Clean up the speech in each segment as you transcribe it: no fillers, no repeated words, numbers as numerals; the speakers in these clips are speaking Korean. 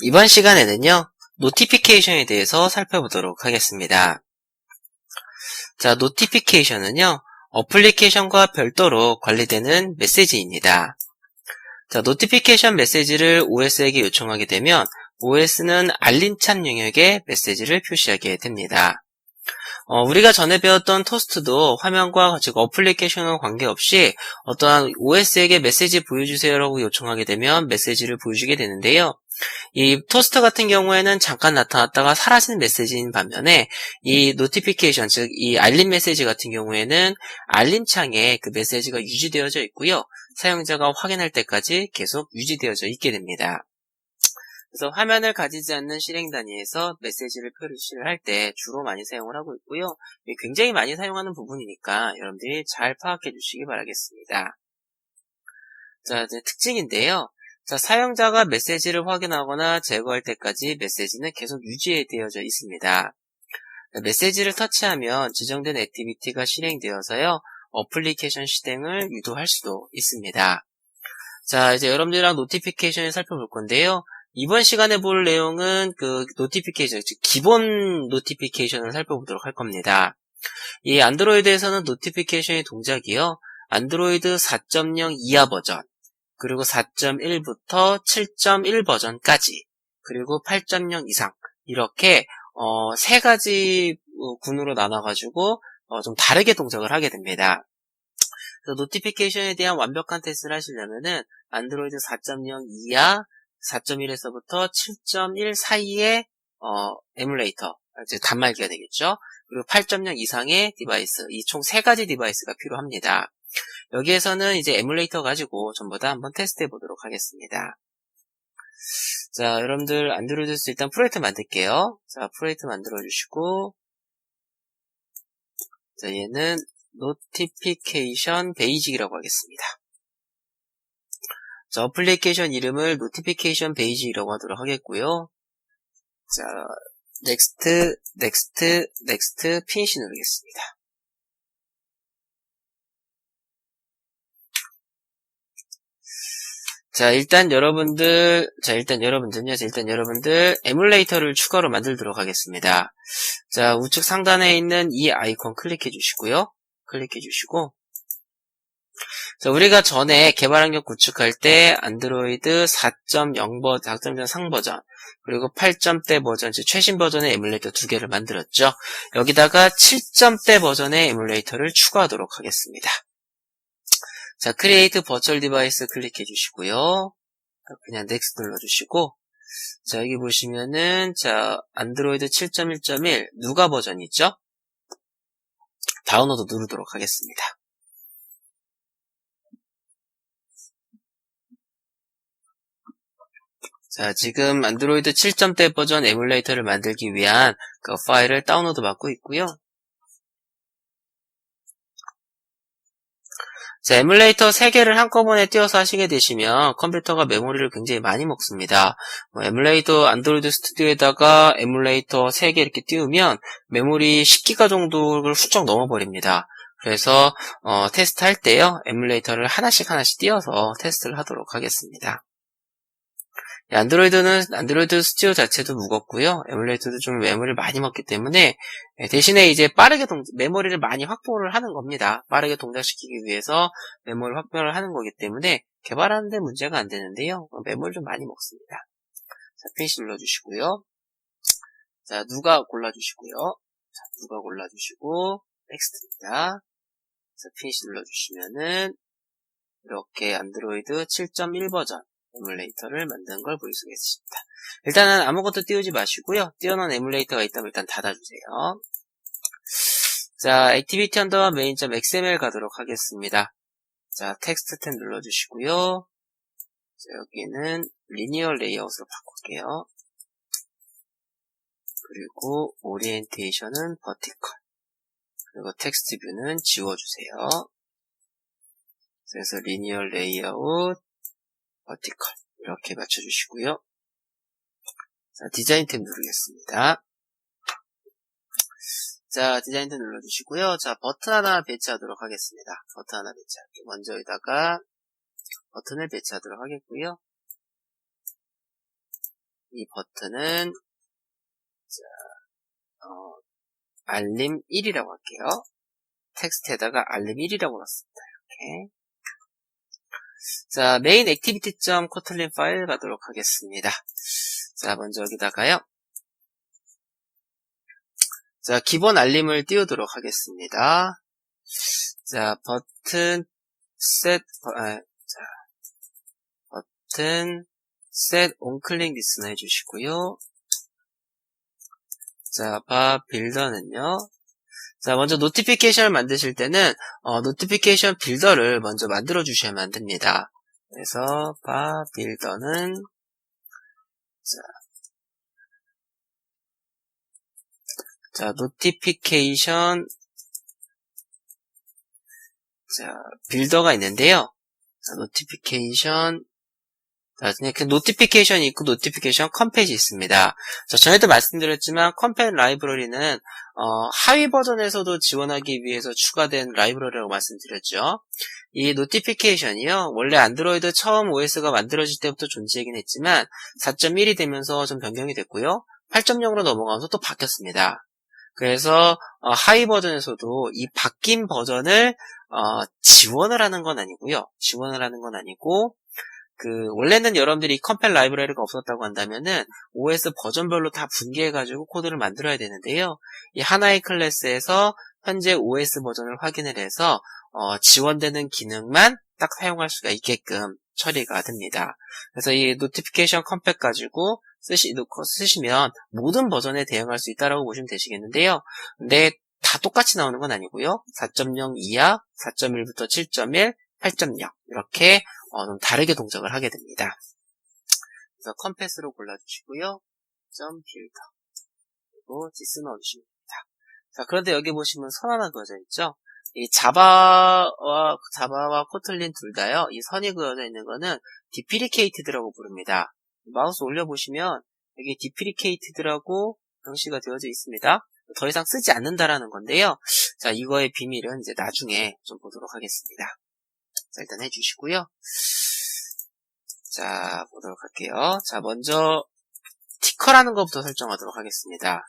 이번 시간에는요, 노티피케이션에 대해서 살펴보도록 하겠습니다. 자, 노티피케이션은요, 어플리케이션과 별도로 관리되는 메시지입니다. 자, 노티피케이션 메시지를 OS에게 요청하게 되면 OS는 알림창 영역에 메시지를 표시하게 됩니다. 우리가 전에 배웠던 토스트도 화면과 즉 어플리케이션과 관계없이 어떠한 OS에게 메시지 보여주세요라고 요청하게 되면 메시지를 보여주게 되는데요. 이 토스트 같은 경우에는 잠깐 나타났다가 사라지는 메시지인 반면에 이 노티피케이션, 즉 이 알림 메시지 같은 경우에는 알림창에 그 메시지가 유지되어져 있고요. 사용자가 확인할 때까지 계속 유지되어져 있게 됩니다. 그래서 화면을 가지지 않는 실행 단위에서 메시지를 표시를 할 때 주로 많이 사용을 하고 있고요. 굉장히 많이 사용하는 부분이니까 여러분들이 잘 파악해 주시기 바라겠습니다. 자, 이제 특징인데요. 자, 사용자가 메시지를 확인하거나 제거할 때까지 메시지는 계속 유지되어져 있습니다. 메시지를 터치하면 지정된 액티비티가 실행되어서요. 어플리케이션 실행을 유도할 수도 있습니다. 자, 이제 여러분들이랑 노티피케이션을 살펴볼 건데요. 이번 시간에 볼 내용은 그 노티피케이션, 즉 기본 노티피케이션을 살펴보도록 할 겁니다. 이 안드로이드에서는 노티피케이션의 동작이요. 안드로이드 4.0 이하 버전, 그리고 4.1부터 7.1 버전까지, 그리고 8.0 이상, 이렇게 세 가지 군으로 나눠가지고 좀 다르게 동작을 하게 됩니다. 그래서 노티피케이션에 대한 완벽한 테스트를 하시려면은 안드로이드 4.0 이하, 4.1에서부터 7.1 사이의 에뮬레이터, 즉 단말기가 되겠죠. 그리고 8.0 이상의 디바이스, 이 총 세 가지 디바이스가 필요합니다. 여기에서는 이제 에뮬레이터 가지고 전부 다 한번 테스트 해보도록 하겠습니다. 자, 여러분들 안드로이드에서 일단 프로젝트 만들게요. 자, 프로젝트 만들어주시고, 자, 얘는 노티피케이션 베이직이라고 하겠습니다. 자, 어플리케이션 이름을 노티피케이션 베이직이라고 하도록 하겠고요. 자, 넥스트, 넥스트, 넥스트, 피니시 누르겠습니다. 자, 일단 여러분들 에뮬레이터를 추가로 만들도록 하겠습니다. 자, 우측 상단에 있는 이 아이콘 클릭해 주시고요. 클릭해 주시고, 자, 우리가 전에 개발 환경 구축할 때 안드로이드 4.0 버전, 4.0 상버전, 그리고 8점대 버전, 즉 최신 버전의 에뮬레이터 두 개를 만들었죠. 여기다가 7점대 버전의 에뮬레이터를 추가하도록 하겠습니다. 자, 크리에이트 버추얼 디바이스 클릭해 주시고요. 그냥 넥스트 눌러주시고, 자, 여기 보시면은, 자, 안드로이드 7.1.1 누가 버전 있죠? 다운로드 누르도록 하겠습니다. 자, 지금 안드로이드 7점대 버전 에뮬레이터를 만들기 위한 그 파일을 다운로드 받고 있고요. 자, 에뮬레이터 3개를 한꺼번에 띄워서 하시게 되시면 컴퓨터가 메모리를 굉장히 많이 먹습니다. 에뮬레이터 안드로이드 스튜디오에다가 에뮬레이터 3개 이렇게 띄우면 메모리 10기가 정도를 훌쩍 넘어버립니다. 그래서 테스트 할 때요, 에뮬레이터를 하나씩 띄워서 테스트를 하도록 하겠습니다. 안드로이드 스튜디오 자체도 무겁고요. 에뮬레이터도 좀 메모리를 많이 먹기 때문에 대신에 이제 빠르게 메모리를 많이 확보를 하는 겁니다. 빠르게 동작시키기 위해서 메모리 확보를 하는 거기 때문에 개발하는데 문제가 안 되는데요. 메모리 좀 많이 먹습니다. 자, 피니시 눌러주시고요. 자, 누가 골라주시고요. 자, 누가 골라주시고 넥스트입니다. 자, 피니시 눌러주시면은 이렇게 안드로이드 7.1 버전 에뮬레이터를 만든 걸 볼 수가 있습니다. 일단은 아무것도 띄우지 마시고요. 띄워놓은 에뮬레이터가 있다면 일단 닫아주세요. 자, 액티비티 언더바 메인.xml 가도록 하겠습니다. 자, 텍스트 탭 눌러주시고요. 자, 여기는 리니어 레이아웃으로 바꿀게요. 그리고 오리엔테이션은 버티컬. 그리고 텍스트 뷰는 지워주세요. 그래서 리니어 레이아웃 버티컬 이렇게 맞춰주시고요. 자, 디자인 탭 누르겠습니다. 자, 디자인 탭 눌러주시고요. 자, 버튼 하나 배치하도록 하겠습니다. 버튼 하나 배치할게요. 먼저 여기다가 버튼을 배치하도록 하겠고요. 이 버튼은 알림 1이라고 할게요. 텍스트에다가 알림 1이라고 넣습니다. 이렇게. 자, 메인 액티비티.코틀린 파일 가도록 하겠습니다. 자, 먼저 여기다가요. 자, 기본 알림을 띄우도록 하겠습니다. 자, 버튼 set on click listen 해주시고요. 자, 바 빌더는요. 자, 먼저 노티피케이션을 만드실 때는 노티피케이션 빌더를 먼저 만들어 주셔야만 됩니다. 그래서 바 빌더는 자, 노티피케이션 빌더가 있는데요. 자, 노티피케이션 그 노티피케이션이 있고 노티피케이션 컴팻이 있습니다. 자, 전에도 말씀드렸지만 컴팻 라이브러리는 하위 버전에서도 지원하기 위해서 추가된 라이브러리라고 말씀드렸죠. 이 노티피케이션이요, 원래 안드로이드 처음 OS가 만들어질 때부터 존재하긴 했지만 4.1이 되면서 좀 변경이 됐고요. 8.0으로 넘어가면서 또 바뀌었습니다. 그래서 하위 버전에서도 이 바뀐 버전을 지원을 하는 건 아니고요. 원래는 여러분들이 컴팻 라이브러리가 없었다고 한다면은 OS 버전별로 다 분개해가지고 코드를 만들어야 되는데요. 이 하나의 클래스에서 현재 OS 버전을 확인을 해서 지원되는 기능만 딱 사용할 수가 있게끔 처리가 됩니다. 그래서 이 노티피케이션 컴팻 가지고 쓰시면 모든 버전에 대응할 수 있다라고 보시면 되시겠는데요. 근데 다 똑같이 나오는 건 아니고요. 4.0 이하, 4.1부터 7.1, 8.0 이렇게 좀 다르게 동작을 하게 됩니다. 그래서 컴팻으로 골라주시고요. .builder 그리고 dis 넣어주시면 됩니다. 자, 그런데 여기 보시면 선 하나 그어져 있죠? 이 자바와 코틀린 둘 다요. 이 선이 그어져 있는 거는 deprecated라고 부릅니다. 마우스 올려보시면 여기 deprecated라고 표시가 되어져 있습니다. 더 이상 쓰지 않는다라는 건데요. 자, 이거의 비밀은 이제 나중에 좀 보도록 하겠습니다. 자, 일단 해주시고요. 자, 보도록 할게요. 자, 먼저 티커라는 것부터 설정하도록 하겠습니다.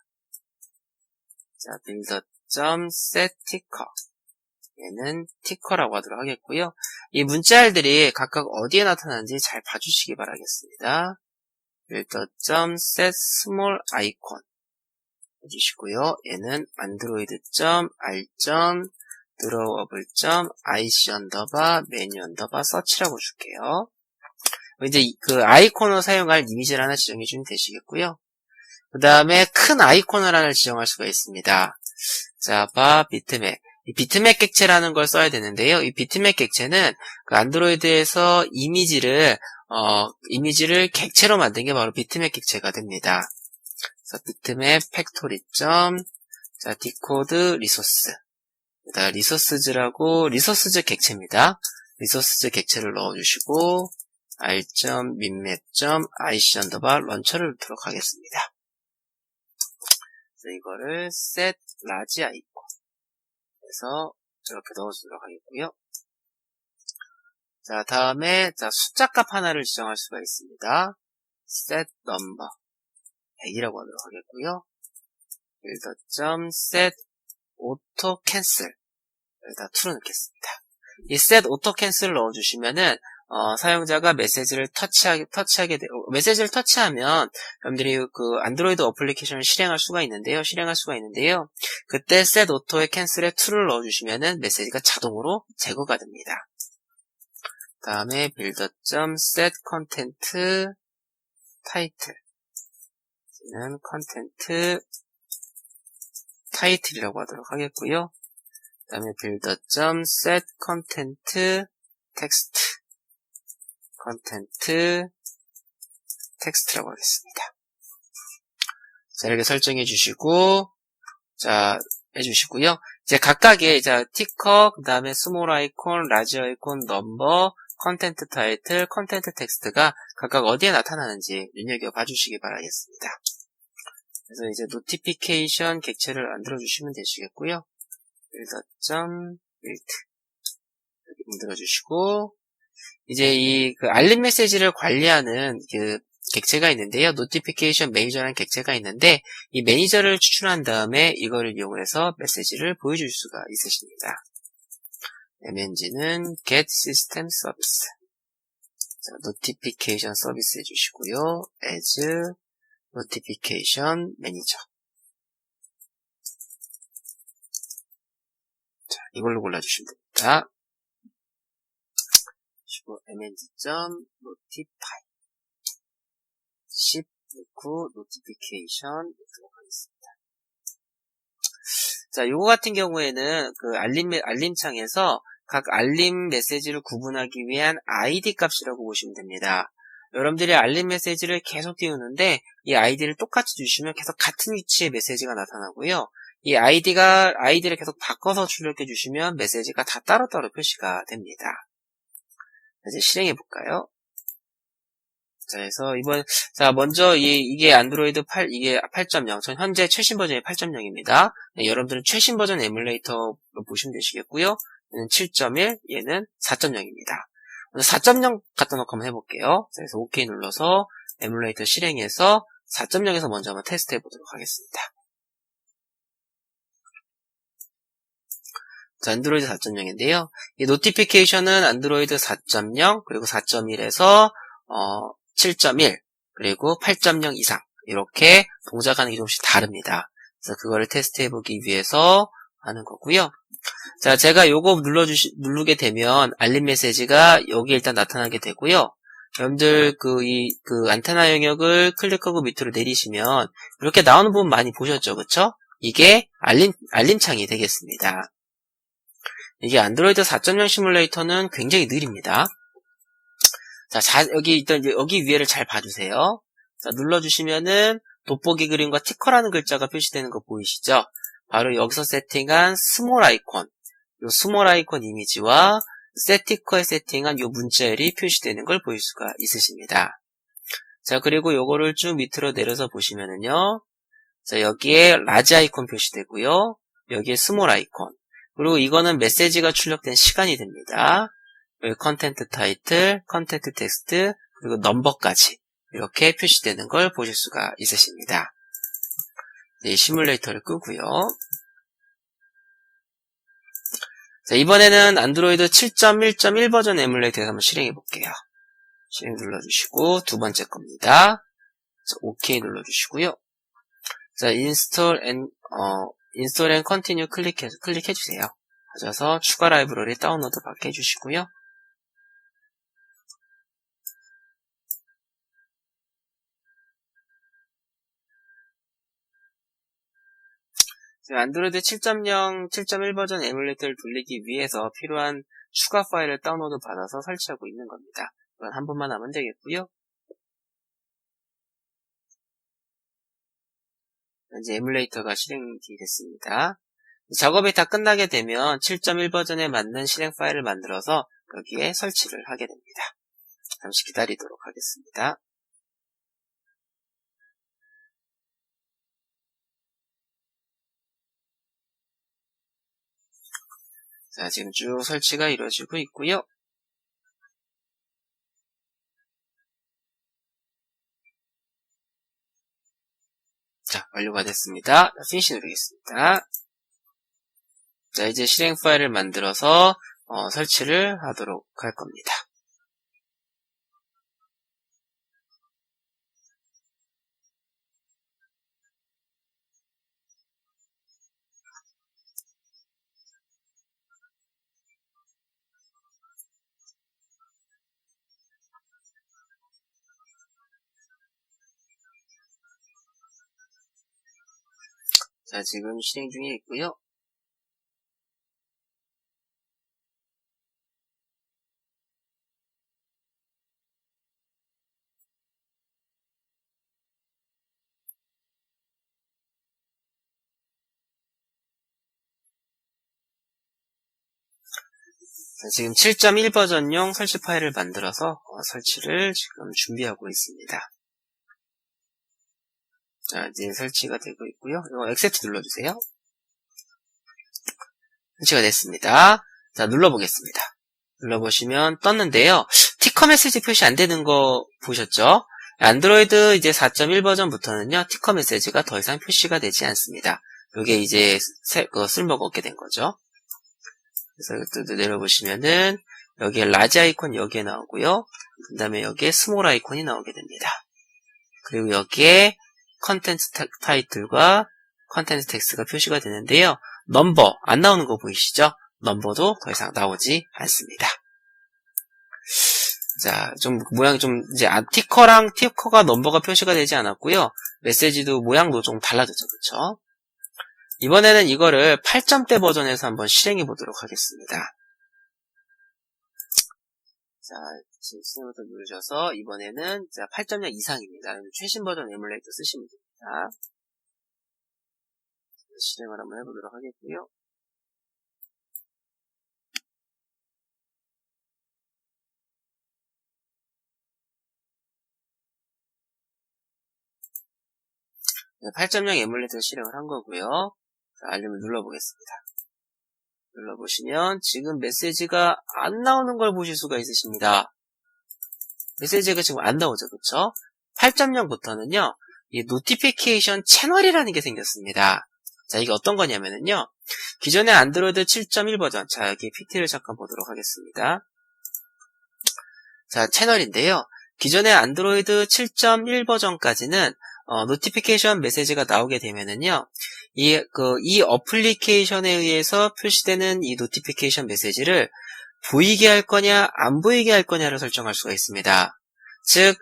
자, builder.setTicker 얘는 티커라고 하도록 하겠고요. 이 문자열들이 각각 어디에 나타나는지 잘 봐주시기 바라겠습니다. builder.setSmallIcon 해주시고요. 얘는 android.alt.drawable.ic_menu_search라고 줄게요. 이제 그 아이콘을 사용할 이미지를 하나 지정해 주면 되시겠고요. 그 다음에 큰 아이콘을 하나 지정할 수가 있습니다. 자, 비트맵. 이 비트맵 객체라는 걸 써야 되는데요. 이 비트맵 객체는 그 안드로이드에서 이미지를 객체로 만든 게 바로 비트맵 객체가 됩니다. 그래서 비트맵 팩토리 디코드 리소스. 리소스즈라고 리소스즈 객체입니다. 리소스즈 객체를 넣어주시고 r.minmap.ic_런처를 넣도록 하겠습니다. 그래서 이거를 set large icon 해서 이렇게 넣어주도록 하겠고요. 자, 다음에 숫자값 하나를 지정할 수가 있습니다. set number 100이라고 하도록 하겠고요. builder.set auto cancel 여기다 true를 넣겠습니다. 이 set auto cancel을 넣어주시면은 사용자가 메시지를 메시지를 터치하면 여러분들이 그 안드로이드 어플리케이션을 실행할 수가 있는데요. 그때 set auto의 cancel에 true를 넣어주시면은 메시지가 자동으로 제거가 됩니다. 다음에 builder.set content title 는 컨텐트 타이틀이라고 하도록 하겠고요. 그 다음에 builder.set content text 컨텐트 텍스트라고 하겠습니다. 자, 이렇게 설정해 주시고 해주시고요. 이제 각각의 티커, 그 다음에 스몰 아이콘, 라지 아이콘, 넘버, 컨텐트 타이틀, 컨텐트 텍스트가 각각 어디에 나타나는지 눈여겨봐 주시기 바라겠습니다. 그래서 이제 노티피케이션 객체를 만들어 주시면 되시겠고요. builder.build 이렇게 만들어 주시고 이제 그 알림 메시지를 관리하는 객체가 있는데요. 노티피케이션 매니저라는 객체가 있는데 이 매니저를 추출한 다음에 이거를 이용해서 메시지를 보여줄 수가 있으십니다. mng는 get system service. 자, 노티피케이션 서비스 해주시고요. as notification manager. 자, 이걸로 골라주시면 됩니다. mng.notify 10 넣고 notification 넣도록 하겠습니다. 자, 요거 같은 경우에는 그 알림창에서 각 알림 메시지를 구분하기 위한 ID 값이라고 보시면 됩니다. 여러분들이 알림 메시지를 계속 띄우는데 이 아이디를 똑같이 주시면 계속 같은 위치에 메시지가 나타나고요. 이 아이디를 계속 바꿔서 출력해 주시면 메시지가 다 따로따로 표시가 됩니다. 이제 실행해 볼까요? 자, 그래서 먼저 이게 안드로이드 8, 이게 8.0, 전 현재 최신 버전이 8.0입니다. 네, 여러분들은 최신 버전 에뮬레이터로 보시면 되시겠고요. 얘는 7.1, 얘는 4.0입니다. 4.0 갖다 놓고 한번 해볼게요. 자, 그래서 OK 눌러서 에뮬레이터 실행해서 4.0에서 먼저 한번 테스트 해보도록 하겠습니다. 자, 안드로이드 4.0인데요. 이 노티피케이션은 안드로이드 4.0, 그리고 4.1에서 7.1, 그리고 8.0 이상 이렇게 동작하는 게 조금씩 다릅니다. 그래서 그거를 테스트해보기 위해서 하는 거고요. 자, 제가 요거 누르게 되면 알림 메시지가 여기 일단 나타나게 되고요. 여러분들 그 안테나 영역을 클릭하고 밑으로 내리시면 이렇게 나오는 부분 많이 보셨죠, 그쵸? 이게 알림창이 되겠습니다. 이게 안드로이드 4.0 시뮬레이터는 굉장히 느립니다. 자, 여기 위에를 잘 봐주세요. 자, 눌러주시면은 돋보기 그림과 티커라는 글자가 표시되는 거 보이시죠? 바로 여기서 세팅한 스몰 아이콘, 요 스몰 아이콘 이미지와 세티커에 세팅한 요 문자열이 표시되는 걸 보일 수가 있으십니다. 자, 그리고 요거를 쭉 밑으로 내려서 보시면은요. 자, 여기에 라지 아이콘 표시되고요. 여기에 스몰 아이콘. 그리고 이거는 메시지가 출력된 시간이 됩니다. 여기 컨텐트 타이틀, 컨텐트 텍스트, 그리고 넘버까지 이렇게 표시되는 걸 보실 수가 있으십니다. 네, 시뮬레이터를 끄고요. 자, 이번에는 안드로이드 7.1.1 버전 에뮬레이터에서 한번 실행해 볼게요. 실행 눌러주시고 두 번째 겁니다. 자, OK 눌러주시고요. 자, 인스톨 앤 컨티뉴 클릭해 주세요. 가져서 추가 라이브러리 다운로드 받게 해주시고요. 안드로이드 7.0, 7.1 버전 에뮬레이터를 돌리기 위해서 필요한 추가 파일을 다운로드 받아서 설치하고 있는 겁니다. 이건 한 번만 하면 되겠고요. 이제 에뮬레이터가 실행이 됐습니다. 작업이 다 끝나게 되면 7.1 버전에 맞는 실행 파일을 만들어서 여기에 설치를 하게 됩니다. 잠시 기다리도록 하겠습니다. 자, 지금 쭉 설치가 이루어지고 있고요. 자, 완료가 됐습니다. 피니시 누르겠습니다. 자, 이제 실행 파일을 만들어서 설치를 하도록 할 겁니다. 자, 지금 실행 중에 있고요. 자, 지금 7.1 버전용 설치 파일을 만들어서 설치를 지금 준비하고 있습니다. 자, 이제 설치가 되고 있고요. 이거 액셉트 눌러주세요. 설치가 됐습니다. 자, 눌러보겠습니다. 눌러보시면 떴는데요. 티커 메시지 표시 안 되는 거 보셨죠? 안드로이드 이제 4.1 버전부터는요, 티커 메시지가 더 이상 표시가 되지 않습니다. 이게 이제 쓸모가 없게 된 거죠. 그래서 또 내려보시면은 여기에 라지 아이콘이 여기에 나오고요. 그 다음에 여기에 스몰 아이콘이 나오게 됩니다. 그리고 여기에 컨텐츠 타이틀과 컨텐츠 텍스트가 표시가 되는데요. 넘버 안 나오는 거 보이시죠? 넘버도 더 이상 나오지 않습니다. 자, 좀 모양이 좀 이제 티커가 넘버가 표시가 되지 않았고요. 메시지도 모양도 좀 달라졌죠, 그렇죠? 이번에는 이거를 8점대 버전에서 한번 실행해 보도록 하겠습니다. 자, 실행부터 누르셔서 이번에는 8.0 이상입니다. 최신 버전 에뮬레이터 쓰시면 됩니다. 실행을 한번 해보도록 하겠고요. 네, 8.0 에뮬레이터 실행을 한 거고요. 자, 알림을 눌러보겠습니다. 눌러보시면 지금 메시지가 안 나오는 걸 보실 수가 있으십니다. 메시지가 지금 안 나오죠, 그쵸? 8.0부터는요, 이 노티피케이션 채널이라는 게 생겼습니다. 자, 이게 어떤 거냐면요, 기존의 안드로이드 7.1 버전, 자, 여기 PT를 잠깐 보도록 하겠습니다. 자, 채널인데요. 기존의 안드로이드 7.1 버전까지는 노티피케이션 메시지가 나오게 되면은요, 이 어플리케이션에 의해서 표시되는 이 노티피케이션 메시지를 보이게 할 거냐, 안 보이게 할 거냐를 설정할 수가 있습니다. 즉,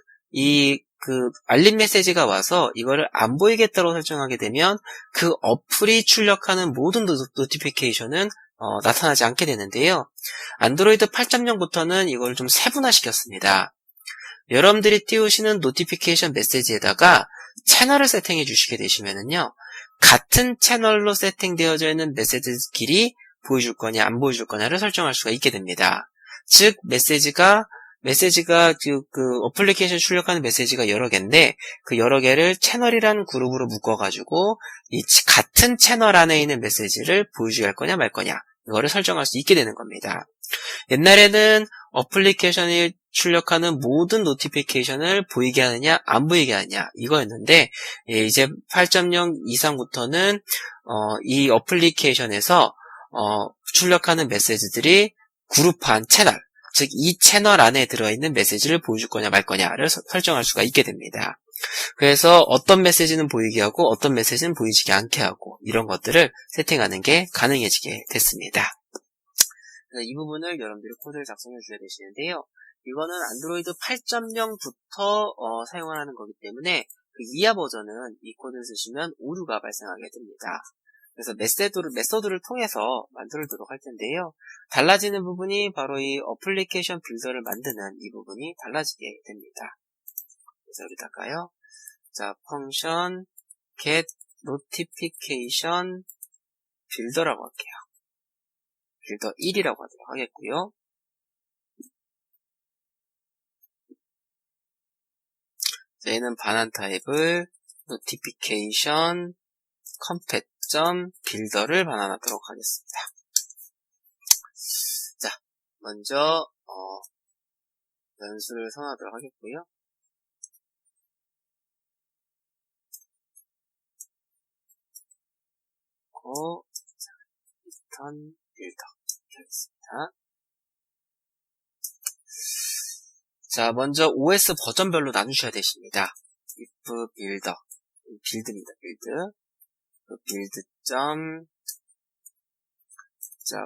알림 메시지가 와서 이거를 안 보이겠다고 설정하게 되면 그 어플이 출력하는 모든 노티피케이션은 나타나지 않게 되는데요. 안드로이드 8.0부터는 이걸 좀 세분화시켰습니다. 여러분들이 띄우시는 노티피케이션 메시지에다가 채널을 세팅해 주시게 되시면은요, 같은 채널로 세팅되어져 있는 메시지끼리 보여줄 거냐 안 보여줄 거냐를 설정할 수가 있게 됩니다. 즉 메시지가 어플리케이션 출력하는 메시지가 여러 개인데 그 여러 개를 채널이라는 그룹으로 묶어가지고 이 같은 채널 안에 있는 메시지를 보여주게 할 거냐 말 거냐 이거를 설정할 수 있게 되는 겁니다. 옛날에는 어플리케이션이 출력하는 모든 노티피케이션을 보이게 하느냐 안 보이게 하느냐 이거였는데 이제 8.0 이상부터는 이 어플리케이션에서 출력하는 메시지들이 그룹한 채널, 즉 이 채널 안에 들어있는 메시지를 보여줄 거냐 말 거냐를 설정할 수가 있게 됩니다. 그래서 어떤 메시지는 보이게 하고 어떤 메시지는 보이지 않게 하고 이런 것들을 세팅하는 게 가능해지게 됐습니다. 이 부분을 여러분들이 코드를 작성해 주셔야 되시는데요. 이거는 안드로이드 8.0부터 사용을 하는 거기 때문에 그 이하 버전은 이 코드를 쓰시면 오류가 발생하게 됩니다. 그래서 메서드를 통해서 만들도록 할 텐데요. 달라지는 부분이 바로 이 어플리케이션 빌더를 만드는 이 부분이 달라지게 됩니다. 그래서 여기다가요. 자, 펑션 get notification 빌더라고 할게요. 빌더 1이라고 하도록 하겠고요. 얘는 반환 타입을 notification compat.builder를 반환하도록 하겠습니다. 자, 먼저 연수를 선언하도록 하겠고요. return builder 하겠습니다. 자, 먼저 OS 버전별로 나누셔야 되십니다. if builder, 빌드입니다. 빌드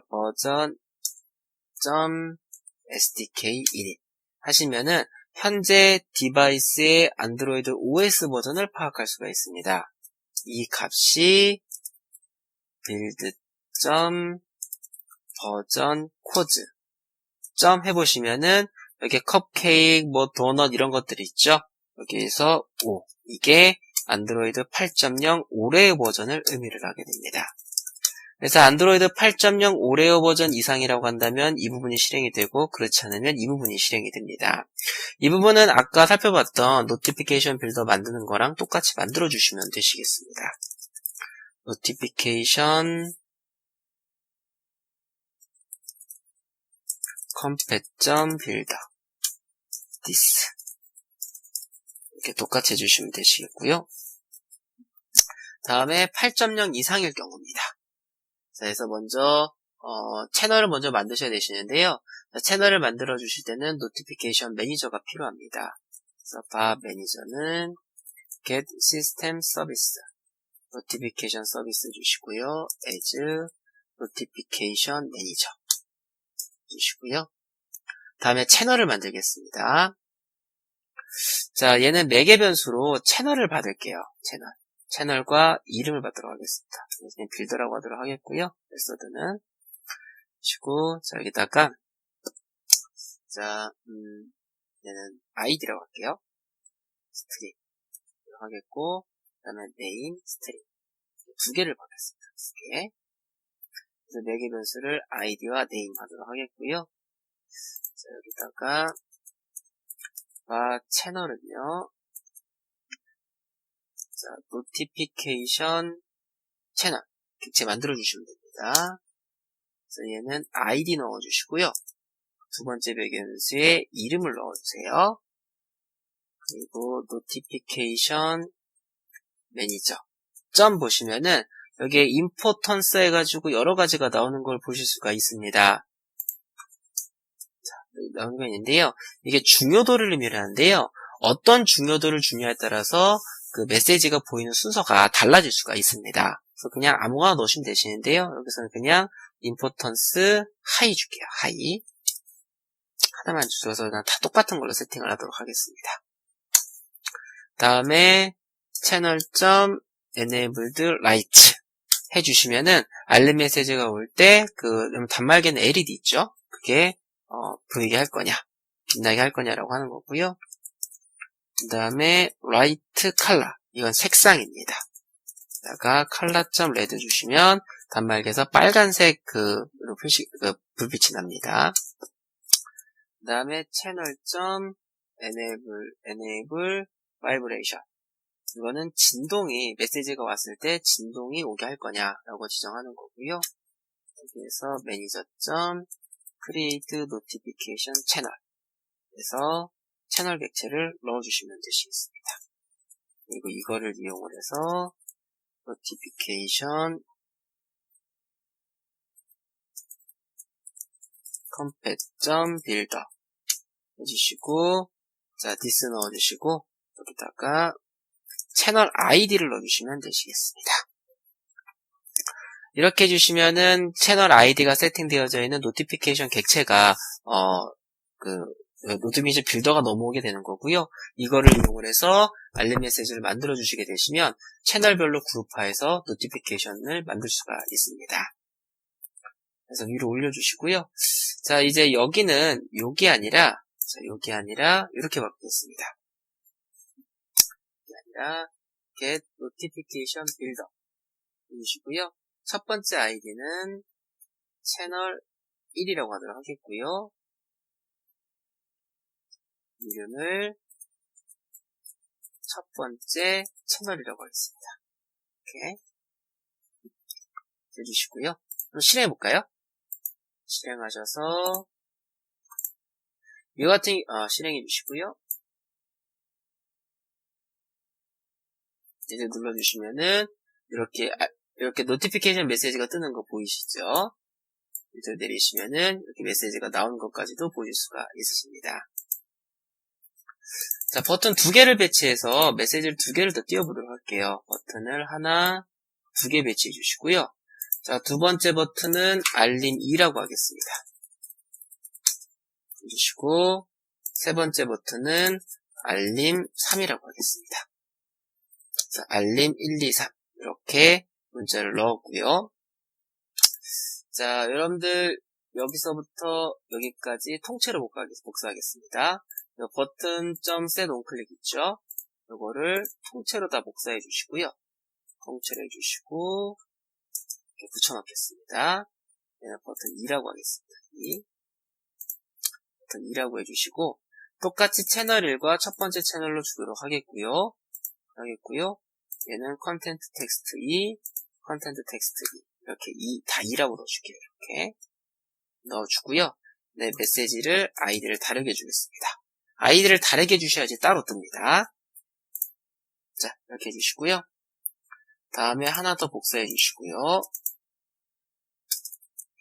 버전 SDK init 하시면은 현재 디바이스의 안드로이드 OS 버전을 파악할 수가 있습니다. 이 값이 빌드 버전 코드 해보시면은 여기 컵케이크, 도넛 이런 것들이 있죠. 여기에서 5 이게 안드로이드 8.0 오레오 버전을 의미를 하게 됩니다. 그래서 안드로이드 8.0 오레오 버전 이상이라고 한다면 이 부분이 실행이 되고 그렇지 않으면 이 부분이 실행이 됩니다. 이 부분은 아까 살펴봤던 노티피케이션 빌더 만드는 거랑 똑같이 만들어 주시면 되시겠습니다. 노티피케이션 compat.builder this 이렇게 똑같이 해주시면 되시겠고요. 다음에 8.0 이상일 경우입니다. 자, 그래서 먼저 채널을 먼저 만드셔야 되시는데요. 자, 채널을 만들어 주실 때는 노티피케이션 매니저가 필요합니다. 그래서 바 매니저는 get system service 노티피케이션 서비스 주시고요. as 노티피케이션 매니저 주시고요. 다음에 채널을 만들겠습니다. 자, 얘는 매개 변수로 채널을 받을게요. 채널과 이름을 받도록 하겠습니다. 그냥 빌드라고 하도록 하겠고요. 메서드는 주시고, 자, 여기다가 자, 얘는 id라고 할게요. 스트링 하겠고, 그 다음에 name 스트링 두 개를 받겠습니다. 두 개. 그래서 매개 변수를 id와 name 하도록 하겠고요. 자, 여기다가 채널은요. 자, 노티피케이션 채널 객체 만들어 주시면 됩니다. 그래서 얘는 id 넣어 주시고요. 두 번째 매개 변수에 이름을 넣어 주세요. 그리고 노티피케이션 매니저 점 보시면은 여기에 임포턴스 해가지고 여러 가지가 나오는 걸 보실 수가 있습니다. 자, 나오는 게 있는데요. 이게 중요도를 의미하는데요. 어떤 중요도를 주냐에 따라서 그 메시지가 보이는 순서가 달라질 수가 있습니다. 그래서 그냥 아무거나 넣으시면 되시는데요. 여기서는 그냥 임포턴스 하이 줄게요. 하이 하나만 주셔서 그냥 다 똑같은 걸로 세팅을 하도록 하겠습니다. 다음에 채널.enabledWrite 해주시면은 알림 메시지가 올 때 그 단말기는 LED 있죠? 그게 보이게 할 거냐, 빛나게 할 거냐라고 하는 거고요. 그 다음에 write color 이건 색상입니다. 다가 color.red 주시면 단말기에서 빨간색 불빛이 납니다. 그 다음에 채널.enable vibration 이거는 진동이 메시지가 왔을 때 진동이 오게 할 거냐라고 지정하는 거고요. 여기에서 manager.create notification channel 그래서 채널 객체를 넣어주시면 되시겠습니다. 그리고 이거를 이용을 해서 notification compat.builder 해주시고 자 this 넣어주시고 여기다가 채널 아이디를 넣어주시면 되시겠습니다. 이렇게 해주시면은 채널 아이디가 세팅되어져 있는 노티피케이션 객체가 노티피케이션 빌더가 넘어오게 되는 거고요. 이거를 이용을 해서 알림 메시지를 만들어 주시게 되시면 채널별로 그룹화해서 노티피케이션을 만들 수가 있습니다. 그래서 위로 올려주시고요. 자, 이제 여기는 요게 아니라 이렇게 바꾸겠습니다. get notification builder 해주시고요. 첫 번째 아이디는 채널 1이라고 하도록 하겠고요. 이름을 첫 번째 채널이라고 하겠습니다. 이렇게 해주시고요. 그럼 실행해 볼까요? 실행하셔서 이와 같은 실행해 주시고요. 이제 눌러주시면은 이렇게 노티피케이션 메시지가 뜨는 거 보이시죠? 밑으로 내리시면은 이렇게 메시지가 나오는 것까지도 보실 수가 있으십니다. 자, 버튼 2개를 배치해서 메시지를 2개를 더 띄워보도록 할게요. 버튼을 하나, 2개 배치해 주시고요. 자, 두 번째 버튼은 알림 2라고 하겠습니다. 해주시고, 세 번째 버튼은 알림 3이라고 하겠습니다. 자, 알림 1, 2, 3 이렇게 문자를 넣었고요. 자, 여러분들 여기서부터 여기까지 통째로 복사하겠습니다. 버튼 .set onClick 있죠? 이거를 통째로 다 복사해 주시고요. 통째로 해주시고 이렇게 붙여넣겠습니다. 얘는 버튼 2라고 하겠습니다. 2. 버튼 2라고 해주시고 똑같이 채널 1과 첫 번째 채널로 주도록 하겠고요. 얘는 컨텐트 텍스트 2, 컨텐트 텍스트 2 이렇게 다 2라고 넣어줄게요. 이렇게 넣어주고요. 네, 메시지를 아이디를 다르게 주겠습니다. 아이디를 다르게 주셔야지 따로 뜹니다. 자, 이렇게 해주시고요. 다음에 하나 더 복사해 주시고요.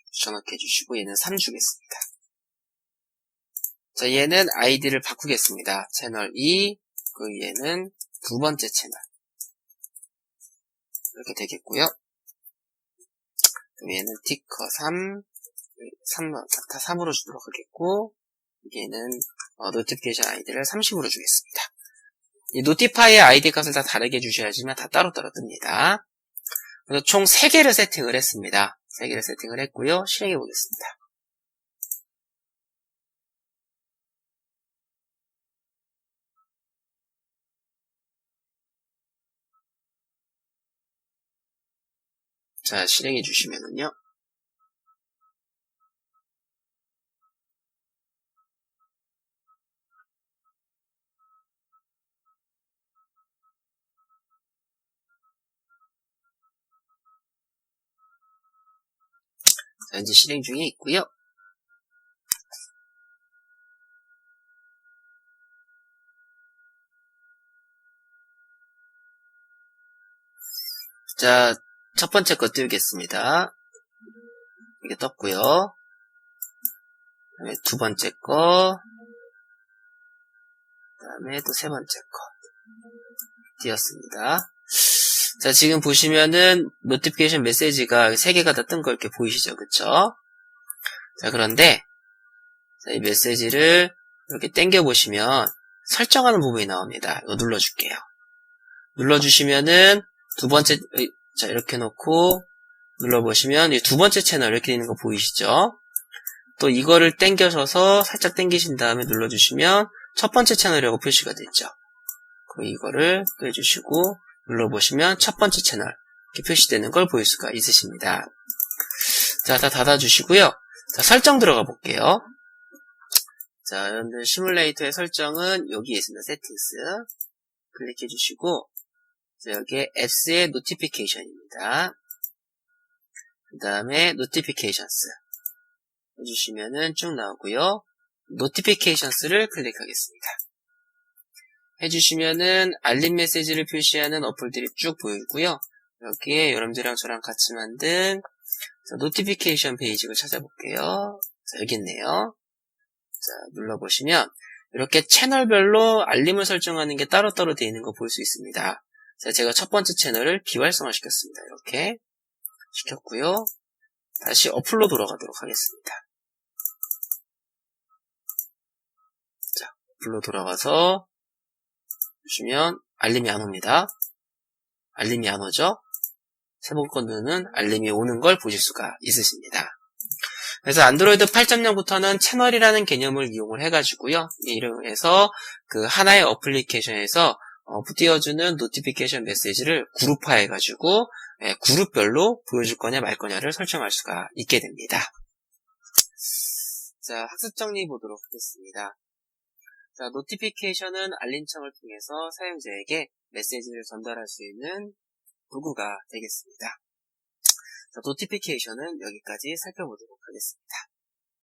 붙여넣기 해주시고 얘는 3 주겠습니다. 자, 얘는 아이디를 바꾸겠습니다. 채널 2, 그 얘는 두 번째 채널. 이렇게 되겠고요. 그럼 얘는 티커 3, 다 3으로 주도록 하겠고, 얘는 노티피케이션 아이디를 30으로 주겠습니다. 이 노티파이의 아이디 값을 다 다르게 주셔야지만 다 따로따로 뜹니다. 그래서 총 3개를 세팅을 했습니다. 3개를 세팅을 했고요. 실행해 보겠습니다. 자, 실행해 주시면은요. 자, 현재 실행 중에 있고요. 자, 첫 번째 거 띄우겠습니다. 이게 떴고요. 그다음에 두 번째 거, 그다음에 또 세 번째 거 띄었습니다. 자, 지금 보시면은 노티피케이션 메시지가 3개가 다 뜬 거 이렇게 보이시죠? 그쵸? 자, 그런데 자, 이 메시지를 이렇게 당겨 보시면 설정하는 부분이 나옵니다. 이거 눌러줄게요. 눌러주시면은 두 번째, 자, 이렇게 놓고 눌러보시면 이 두 번째 채널 이렇게 되는 거 보이시죠? 또 이거를 당겨셔서 살짝 당기신 다음에 눌러주시면 첫 번째 채널이라고 표시가 되죠. 그리고 이거를 또 해주시고 눌러보시면 첫 번째 채널 이렇게 표시되는 걸 보일 수가 있으십니다. 자, 다 닫아주시고요. 자, 설정 들어가 볼게요. 자, 여러분들 시뮬레이터의 설정은 여기에 있습니다. 세팅스 클릭해 주시고, 자, 여기에 앱스의 노티피케이션입니다. 그 다음에 노티피케이션스 해주시면은 쭉 나오고요. 노티피케이션스를 클릭하겠습니다. 해주시면은 알림 메시지를 표시하는 어플들이 쭉 보이고요. 여기에 여러분들이랑 저랑 같이 만든 노티피케이션 페이지를 찾아볼게요. 자, 여기 있네요. 자, 눌러보시면 이렇게 채널별로 알림을 설정하는 게 따로따로 되어 있는 거 볼 수 있습니다. 자, 제가 첫 번째 채널을 비활성화 시켰습니다. 이렇게 시켰고요. 다시 어플로 돌아가도록 하겠습니다. 자, 어플로 돌아가서 보시면 알림이 안 옵니다. 알림이 안 오죠? 세 번째 누르는 알림이 오는 걸 보실 수가 있으십니다. 그래서 안드로이드 8.0부터는 채널이라는 개념을 이용을 해가지고요. 이용해서 그 하나의 어플리케이션에서 띄워주는 노티피케이션 메시지를 그룹화해가지고 그룹별로 보여줄 거냐 말 거냐를 설정할 수가 있게 됩니다. 자, 학습 정리 보도록 하겠습니다. 자, 노티피케이션은 알림창을 통해서 사용자에게 메시지를 전달할 수 있는 도구가 되겠습니다. 자, 노티피케이션은 여기까지 살펴보도록 하겠습니다.